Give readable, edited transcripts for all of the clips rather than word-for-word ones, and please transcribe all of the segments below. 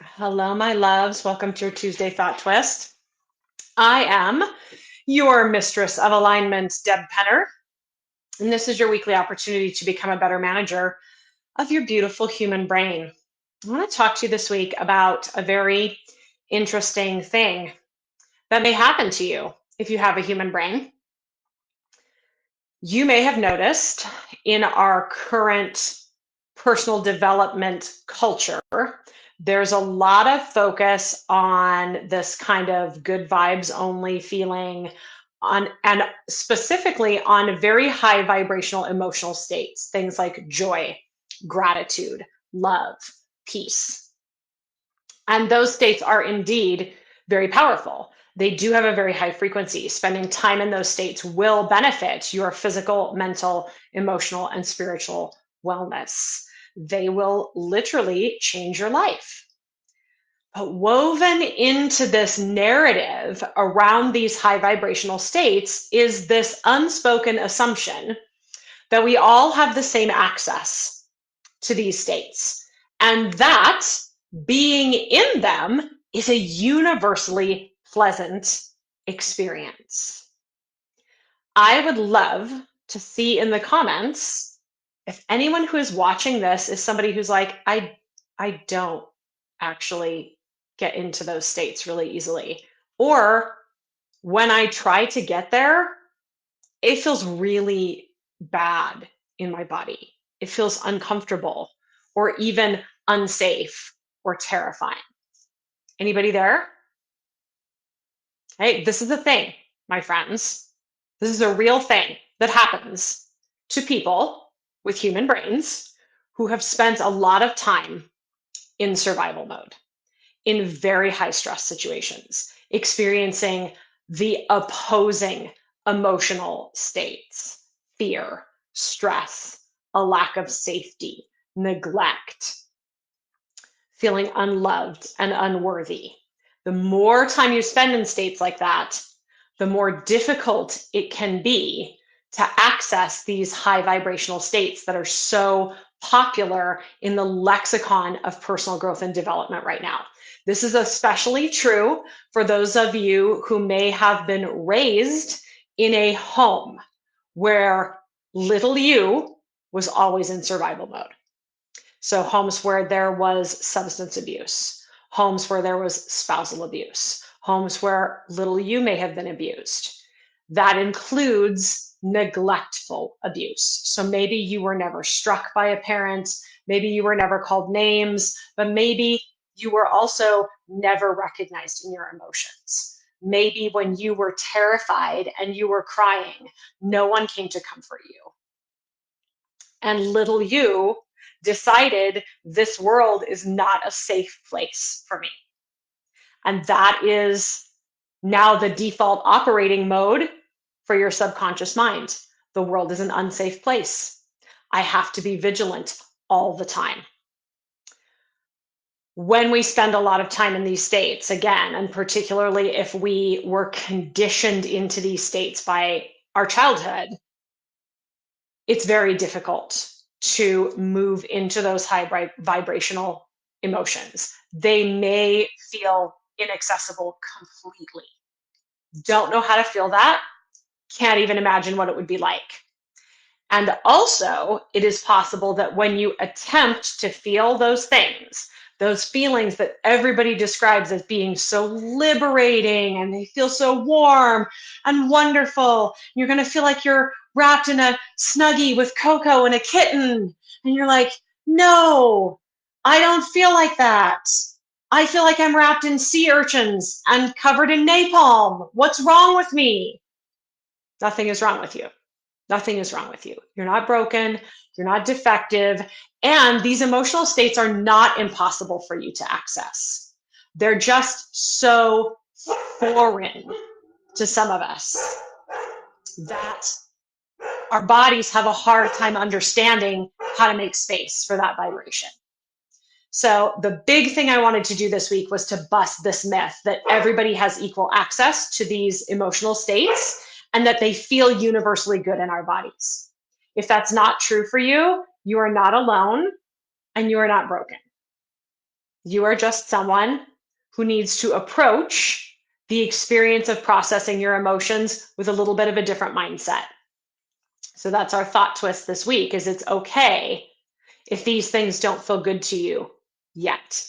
Hello, my loves. Welcome to your Tuesday Thought Twist. I am your mistress of alignment, Deb Penner, and this is your weekly opportunity to become a better manager of your beautiful human brain. I want to talk to you this week about a very interesting thing that may happen to you if you have a human brain. You may have noticed in our current personal development culture, there's a lot of focus on this kind of good vibes only feeling on, and specifically on very high vibrational emotional states, things like joy, gratitude, love, peace. And those states are indeed very powerful. They do have a very high frequency. Spending time in those states will benefit your physical, mental, emotional, and spiritual wellness. They will literally change your life. But woven into this narrative around these high vibrational states is this unspoken assumption that we all have the same access to these states, and that being in them is a universally pleasant experience. I would love to see in the comments if anyone who is watching this is somebody who's like, I don't actually get into those states really easily. Or when I try to get there, it feels really bad in my body. It feels uncomfortable or even unsafe or terrifying. Anybody there? Hey, this is the thing, my friends. This is a real thing that happens to people with human brains who have spent a lot of time in survival mode, in very high stress situations, experiencing the opposing emotional states: fear, stress, a lack of safety, neglect, feeling unloved and unworthy. The more time you spend in states like that, the more difficult it can be to access these high vibrational states that are so popular in the lexicon of personal growth and development right now. This is especially true for those of you who may have been raised in a home where little you was always in survival mode. So homes where there was substance abuse, homes where there was spousal abuse, homes where little you may have been abused. That includes neglectful abuse. So maybe you were never struck by a parent, maybe you were never called names, but maybe you were also never recognized in your emotions. Maybe when you were terrified and you were crying, no one came to comfort you. And little you decided this world is not a safe place for me. And that is now the default operating mode for your subconscious mind. The world is an unsafe place. I have to be vigilant all the time. When we spend a lot of time in these states, again, and particularly if we were conditioned into these states by our childhood, it's very difficult to move into those high vibrational emotions. They may feel inaccessible completely. Don't know how to feel that. Can't even imagine what it would be like. And also, it is possible that when you attempt to feel those things, those feelings that everybody describes as being so liberating and they feel so warm and wonderful, you're going to feel like you're wrapped in a snuggie with Coco and a kitten. And you're like, no, I don't feel like that. I feel like I'm wrapped in sea urchins and covered in napalm. What's wrong with me? Nothing is wrong with you. Nothing is wrong with you. You're not broken. You're not defective. And these emotional states are not impossible for you to access. They're just so foreign to some of us that our bodies have a hard time understanding how to make space for that vibration. So the big thing I wanted to do this week was to bust this myth that everybody has equal access to these emotional states and that they feel universally good in our bodies. If that's not true for you, you are not alone and you are not broken. You are just someone who needs to approach the experience of processing your emotions with a little bit of a different mindset. So that's our thought twist this week, is it's okay if these things don't feel good to you yet.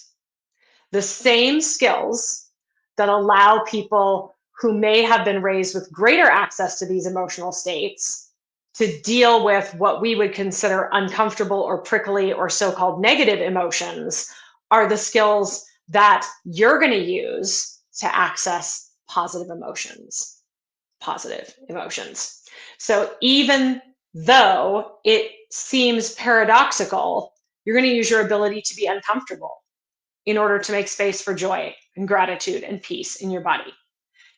The same skills that allow people who may have been raised with greater access to these emotional states to deal with what we would consider uncomfortable or prickly or so-called negative emotions are the skills that you're going to use to access positive emotions. Positive emotions. So even though it seems paradoxical, you're going to use your ability to be uncomfortable in order to make space for joy and gratitude and peace in your body.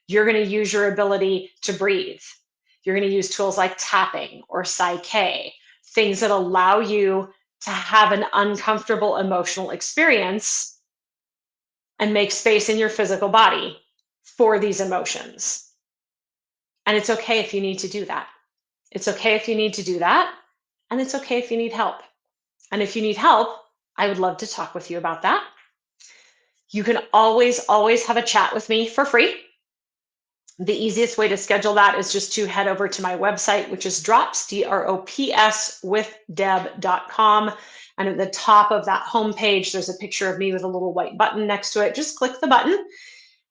You're going to use your ability to breathe. You're going to use tools like tapping or Psyche, things that allow you to have an uncomfortable emotional experience and make space in your physical body for these emotions. And it's okay if you need to do that. It's okay if you need to do that. And it's okay if you need help. And if you need help, I would love to talk with you about that. You can always have a chat with me for free. The easiest way to schedule that is just to head over to my website, which is drops, DROPS, with Deb.com. And at the top of that homepage, there's a picture of me with a little white button next to it. Just click the button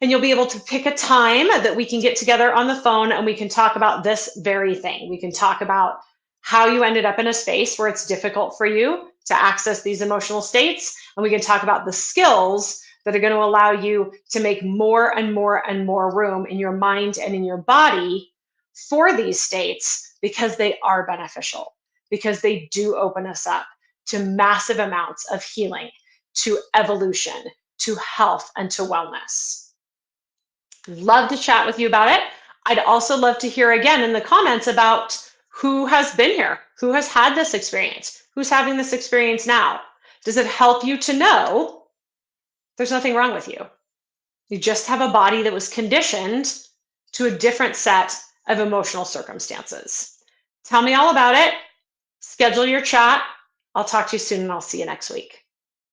and you'll be able to pick a time that we can get together on the phone and we can talk about this very thing. We can talk about how you ended up in a space where it's difficult for you to access these emotional states. And we can talk about the skills that are going to allow you to make more and more and more room in your mind and in your body for these states, because they are beneficial, because they do open us up to massive amounts of healing, to evolution, to health, and to wellness. Love to chat with you about it. I'd also love to hear again in the comments about who has been here, who has had this experience, who's having this experience now. Does it help you to know there's nothing wrong with you? You just have a body that was conditioned to a different set of emotional circumstances. Tell me all about it. Schedule your chat. I'll talk to you soon and I'll see you next week.